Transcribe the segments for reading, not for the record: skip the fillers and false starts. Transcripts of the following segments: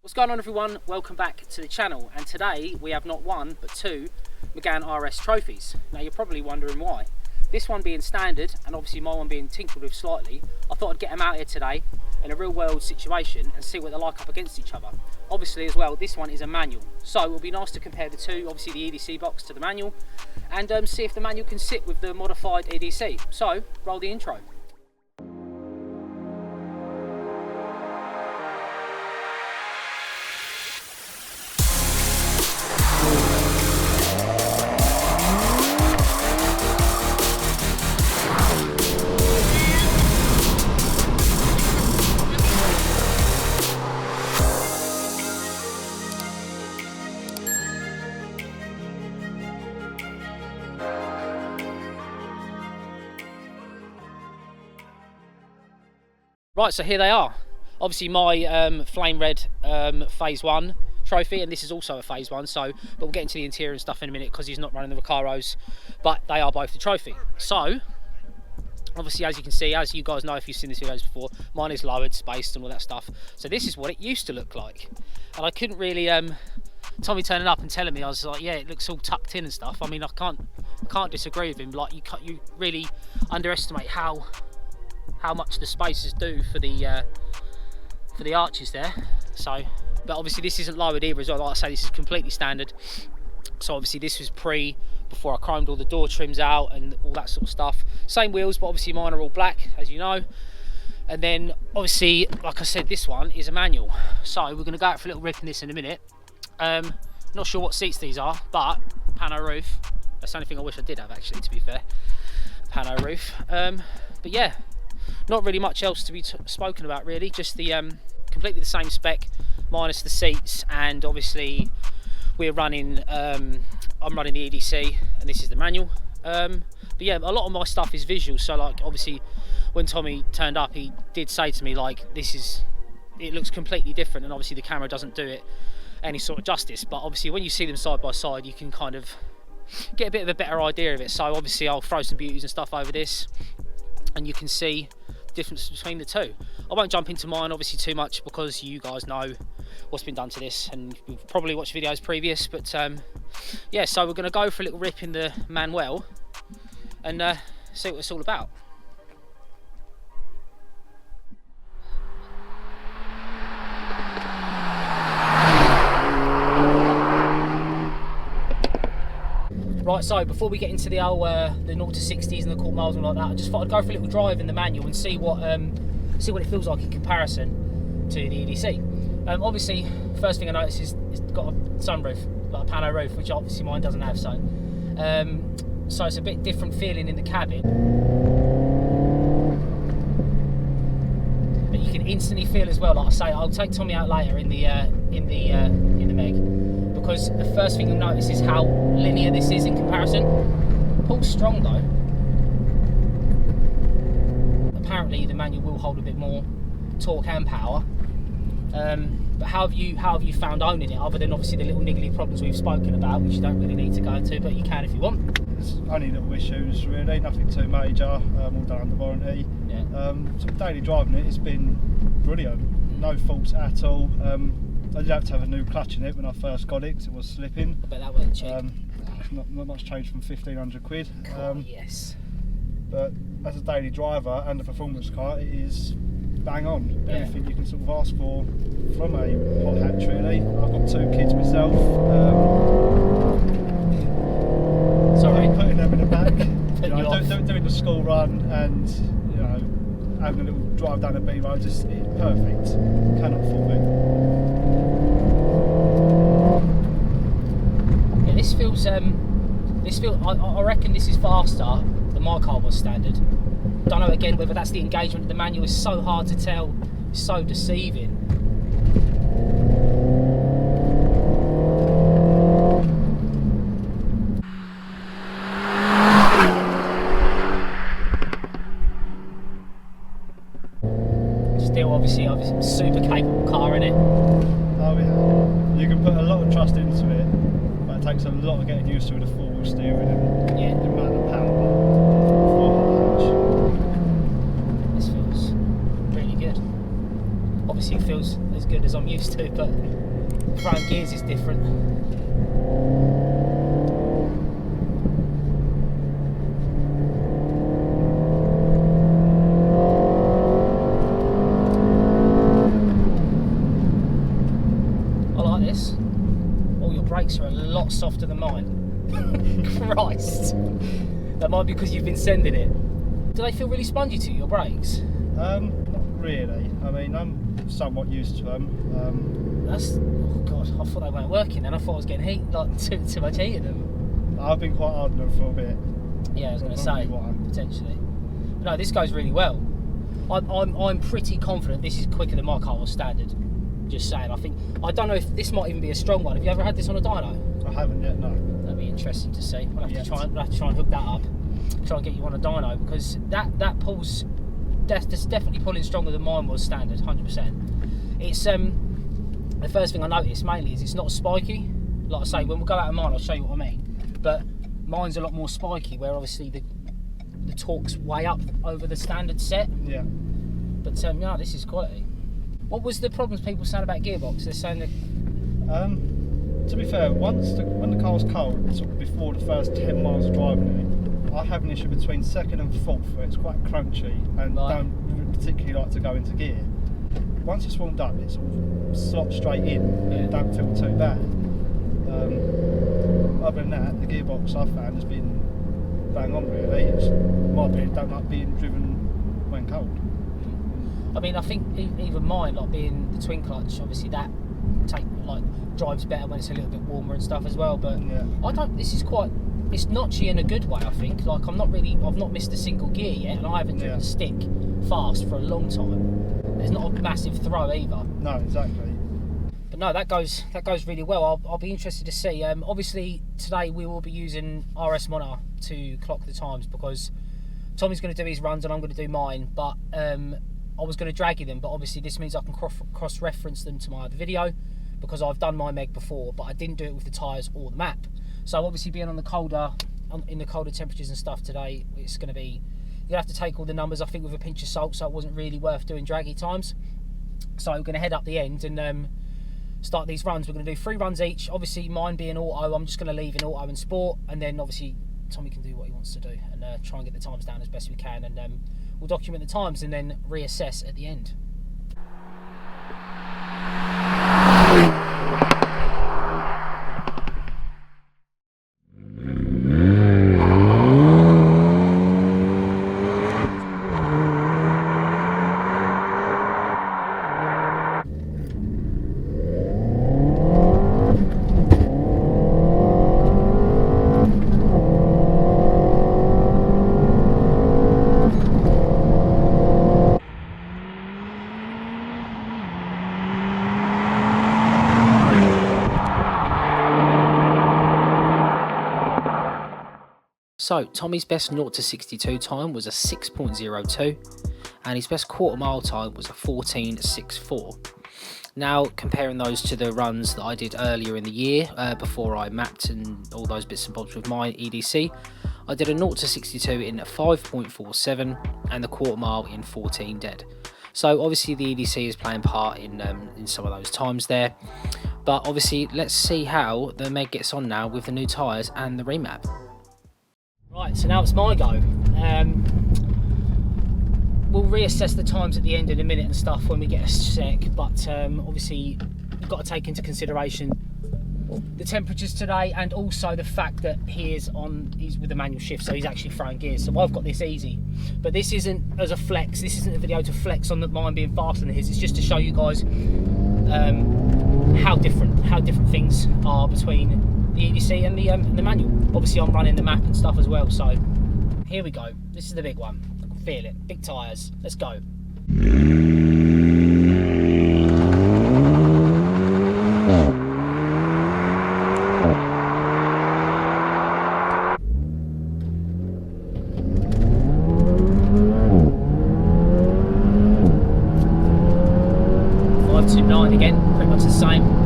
What's going on, everyone? Welcome back to the channel, and today we have not one but two Megane RS trophies. Now you're probably wondering why. This one being standard and obviously my one being tinkered with slightly, I thought I'd get them out here today in a real world situation and see what they're like up against each other. Obviously as well, this one is a manual, so it will be nice to compare the two, obviously the EDC box to the manual, and see if the manual can sit with the modified EDC. So roll the intro. Right, so here they are. Obviously my flame red phase 1 trophy, and this is also a phase 1, so but we'll get into the interior and stuff in a minute because he's not running the Recaros, but they are both the trophy. So obviously, as you can see, as you guys know if you've seen these videos before, mine is lowered, spaced and all that stuff. So this is what it used to look like, and I couldn't really Tommy turning up and telling me, I was like, yeah, it looks all tucked in and stuff. I mean, I can't disagree with him. Like, you really underestimate how much the spaces do for the arches there. So, but obviously this isn't lowered either as well. Like I say, this is completely standard. So obviously this was before I chromed all the door trims out and all that sort of stuff. Same wheels, but obviously mine are all black, as you know. And then obviously, like I said, this one is a manual. So we're going to go out for a little rip in this in a minute. Not sure what seats these are, but pano roof. That's the only thing I wish I did have, actually, to be fair. Pano roof. But yeah, not really much else to be spoken about, really. Just the completely the same spec minus the seats, and obviously we're running I'm running the EDC and this is the manual. But yeah, a lot of my stuff is visual, so like obviously when Tommy turned up, he did say to me like, it looks completely different, and obviously the camera doesn't do it any sort of justice, but obviously when you see them side by side you can kind of get a bit of a better idea of it. So obviously I'll throw some beauties and stuff over this and you can see the difference between the two. I won't jump into mine obviously too much because you guys know what's been done to this and you've probably watched videos previous, but yeah, so we're going to go for a little rip in the Manuel and see what it's all about. Right, so before we get into the old the 0 to 60s and the quarter miles and like that, I just thought I'd go for a little drive in the manual and see what it feels like in comparison to the EDC. Obviously, first thing I noticed is it's got a sunroof, like a pano roof, which obviously mine doesn't have. So, so it's a bit different feeling in the cabin. But you can instantly feel as well. Like I say, I'll take Tommy out later in the Meg. Because the first thing you'll notice is how linear this is in comparison. Pulls strong though. Apparently the manual will hold a bit more torque and power. But how have you found owning it, other than obviously the little niggly problems we've spoken about, which you don't really need to go into, but you can if you want? There's only little issues really, nothing too major, all done under warranty. Yeah. So daily driving it, it's been brilliant, no faults at all. I did have to have a new clutch in it when I first got it because it was slipping. I bet that weren't cheap. Not much change from 1,500 quid. Yes. But as a daily driver and a performance car, it is bang on. Yeah. Everything you can sort of ask for from a hot hatch really. I've got 2 kids myself. Sorry. Putting them in the back. Doing the school run and having a little drive down the B road, it's perfect. Cannot fault it. Yeah, this feels. I reckon this is faster than my car was standard. Don't know again whether that's the engagement of the manual. Is so hard to tell. It's so deceiving. Still, obviously, a super capable car in it. Oh yeah, you can put a lot of trust into it, but it takes a lot of getting used to with the 4-wheel steering and Yeah. the amount of power. This feels really good. Obviously, it feels good as I'm used to, but front gears is different. I like this. Oh, your brakes are a lot softer than mine. Christ. That might be because you've been sending it. Do they feel really spongy to you, your brakes? Not really. I mean, I'm somewhat used to them. That's, oh god, I thought they weren't working and I thought I was getting heat, like too much heat in them. I've been quite hard on them for a bit. Yeah, I was going to say, potentially. But no, this goes really well. I'm pretty confident this is quicker than my car was standard. Just saying, I don't know if this might even be a strong one. Have you ever had this on a dyno? I haven't yet, no. That'd be interesting to see. We'll have to try and hook that up. Try and get you on a dyno, because that pulls, that's definitely pulling stronger than mine was standard, 100%. It's the first thing I noticed mainly is it's not spiky. Like I say, when we go out of mine, I'll show you what I mean. But mine's a lot more spiky, where obviously the torque's way up over the standard set. Yeah. But no, this is quality. What was the problems people saying about Gearbox? They're saying that. To be fair, when the car was cold, sort of before the first 10 miles of driving it, I have an issue between second and fourth where it's quite crunchy and don't particularly like to go into gear. Once it's warmed up, it sort of slots straight in and don't feel too bad. Other than that, the gearbox I've found has been bang on really. It's my opinion, don't like being driven when cold. I mean, I think even mine, like being the twin clutch, obviously that drives better when it's a little bit warmer and stuff as well. But this is quite, it's notchy in a good way. I think, like I've not missed a single gear yet, and I haven't driven stick fast for a long time. There's not a massive throw either. No, exactly. But no, that goes really well. I'll be interested to see. Obviously today we will be using RS Monitor to clock the times, because Tommy's going to do his runs and I'm going to do mine. But I was going to drag you them, but obviously this means I can cross-reference them to my other video, because I've done my Meg before, but I didn't do it with the tyres or the map. So obviously being in the colder temperatures and stuff today, it's going to be, you have to take all the numbers, I think, with a pinch of salt, so it wasn't really worth doing draggy times. So we're going to head up the end and start these runs. We're going to do 3 runs each. Obviously mine being auto, I'm just going to leave in auto and sport, and then obviously Tommy can do what he wants to do and try and get the times down as best we can, and we'll document the times and then reassess at the end. So Tommy's best 0 to 62 time was a 6.02 and his best quarter mile time was a 14.64. Now comparing those to the runs that I did earlier in the year, before I mapped and all those bits and bobs with my EDC, I did a 0 to 62 in 5.47 and the quarter mile in 14 dead. So obviously the EDC is playing part in some of those times there, but obviously let's see how the Meg gets on now with the new tyres and the remap. Right, so now it's my go. We'll reassess the times at the end in a minute and stuff when we get a sec, but obviously you've got to take into consideration the temperatures today and also the fact that he's with a manual shift, so he's actually throwing gears. So I've got this easy, but this isn't as a flex. This isn't a video to flex on mine being faster than his. It's just to show you guys how different things are between the EDC and the manual. Obviously I'm running the map and stuff as well, so here we go. This is the big one. I can feel it. Big tyres. Let's go. 529 again, pretty much the same.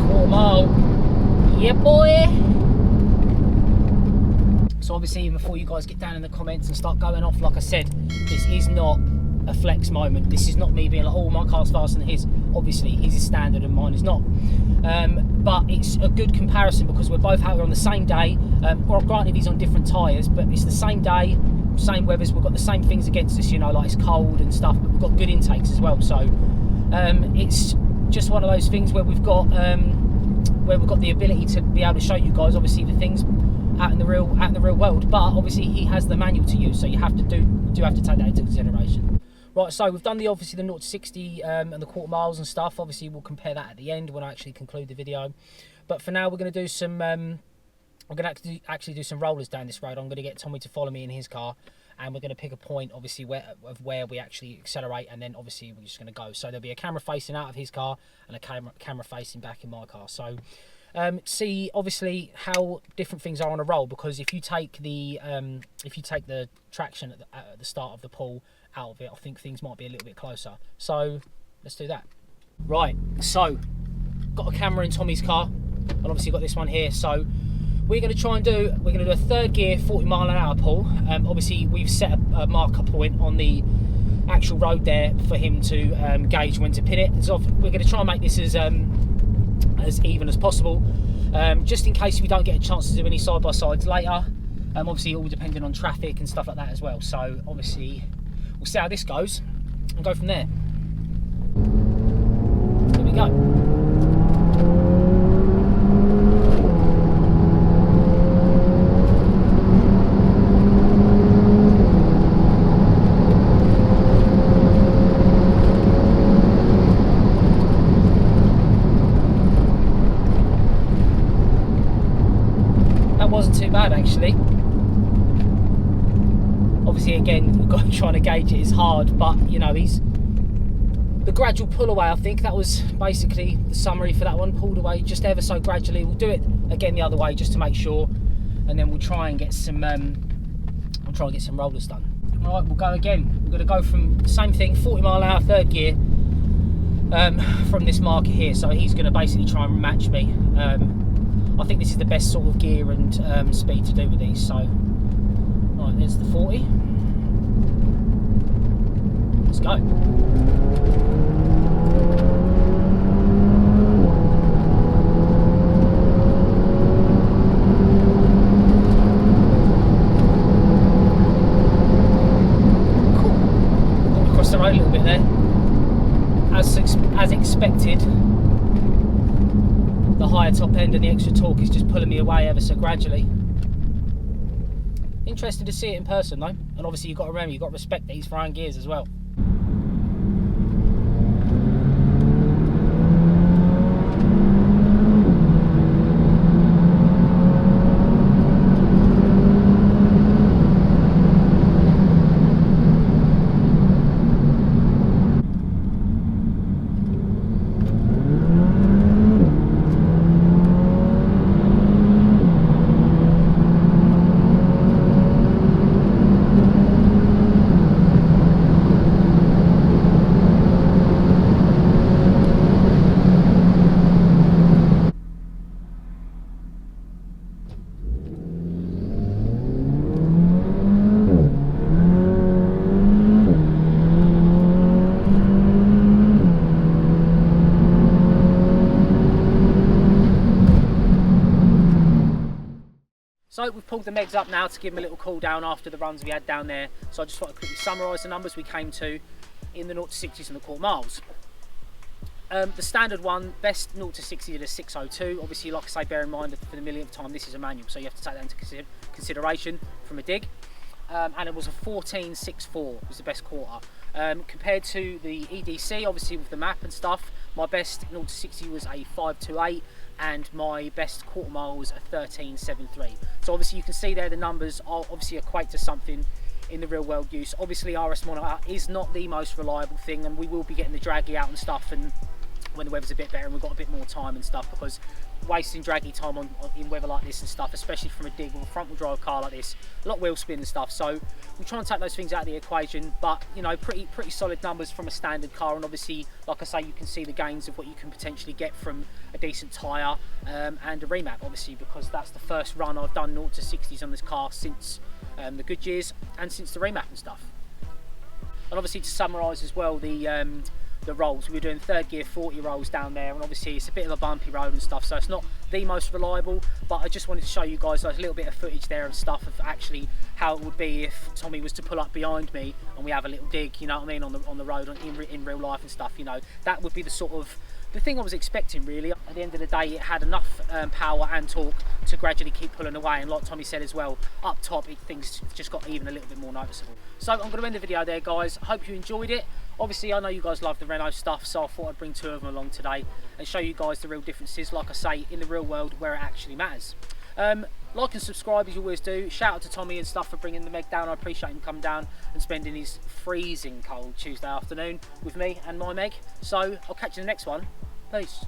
Quarter mile. Yeah, boy. So obviously, before you guys get down in the comments and start going off, like I said, this is not a flex moment. This is not me being like, oh, my car's faster than his. Obviously, his is standard and mine is not. But it's a good comparison because we're both out here on the same day. Well, granted, he's on different tyres, but it's the same day, same weathers. We've got the same things against us, you know, like it's cold and stuff, but we've got good intakes as well. So it's just one of those things where we've got the ability to be able to show you guys, obviously, the things out in the real world. But obviously, he has the manual to use, so you have to do have to take that into consideration. Right, so we've done obviously the 0 to 60 and the quarter miles and stuff. Obviously, we'll compare that at the end when I actually conclude the video. But for now, we're going to do some. We're going to actually do some rollers down this road. I'm going to get Tommy to follow me in his car, and we're going to pick a point, obviously, where we actually accelerate, and then obviously we're just going to go. So there'll be a camera facing out of his car and a camera facing back in my car. So see obviously how different things are on a roll, because if you take the traction at the start of the pull out of it, I think things might be a little bit closer. So let's do that. Right, so got a camera in Tommy's car, and obviously got this one here. So we're going to do a third gear 40 mile an hour pull. Obviously we've set a marker point on the actual road there for him to gauge when to pin it. So we're going to try and make this as even as possible, just in case we don't get a chance to do any side-by-sides later. Obviously all depending on traffic and stuff like that as well. So obviously we'll see how this goes and go from there. Here we go. Wasn't too bad actually. Obviously again, trying to gauge it is hard, but you know, he's the gradual pull away. I think that was basically the summary for that one. Pulled away just ever so gradually. We'll do it again the other way just to make sure, and then we'll try and get some rollers done. All right, we'll go again. We're going to go from the same thing, 40 mile an hour third gear, from this marker here. So he's going to basically try and match me. I think this is the best sort of gear and speed to do with these. So, right, there's the 40. Let's go. Cool. Got across the road a little bit there. As expected, the higher top end and the extra torque is just pulling me away ever so gradually. Interesting to see it in person though, and obviously you've got to remember, you've got to respect that he's throwing gears as well. So we've pulled the Megs up now to give them a little cool down after the runs we had down there. So I just want to quickly summarise the numbers we came to in the 0 to 60s and the quarter miles. The standard one, best 0 to 60 did a 6:02. Obviously, like I say, bear in mind that for the millionth time, this is a manual, so you have to take that into consideration from a dig. And it was a 14.64 was the best quarter. Compared to the EDC, obviously with the map and stuff, my best 0 to 60 was a 5.28, and my best quarter mile was a 13.73. So obviously you can see there the numbers are obviously equate to something in the real world use. Obviously RS monitor is not the most reliable thing, and we will be getting the draggy out and stuff, and when the weather's a bit better and we've got a bit more time and stuff, because wasting draggy time in weather like this and stuff, especially from a dig with a front wheel drive car like this, a lot of wheel spin and stuff, so we try and take those things out of the equation. But you know, pretty solid numbers from a standard car, and obviously, like I say, you can see the gains of what you can potentially get from a decent tyre and a remap, obviously, because that's the first run I've done 0 to 60s on this car since the good years and since the remap and stuff. And obviously, to summarise as well, the rolls, we were doing third gear 40 rolls down there, and obviously it's a bit of a bumpy road and stuff, so it's not the most reliable, but I just wanted to show you guys like a little bit of footage there of stuff of actually how it would be if Tommy was to pull up behind me and we have a little dig, you know what I mean, on the road in real life and stuff. You know, that would be the sort of the thing I was expecting really. At the end of the day, it had enough power and torque to gradually keep pulling away, and like Tommy said as well, up top things just got even a little bit more noticeable. So I'm going to end the video there, guys. Hope you enjoyed it. Obviously, I know you guys love the Renault stuff, so I thought I'd bring 2 of them along today and show you guys the real differences, like I say, in the real world where it actually matters. Like and subscribe as you always do. Shout out to Tommy and stuff for bringing the Meg down. I appreciate him coming down and spending his freezing cold Tuesday afternoon with me and my Meg. So I'll catch you in the next one. Peace.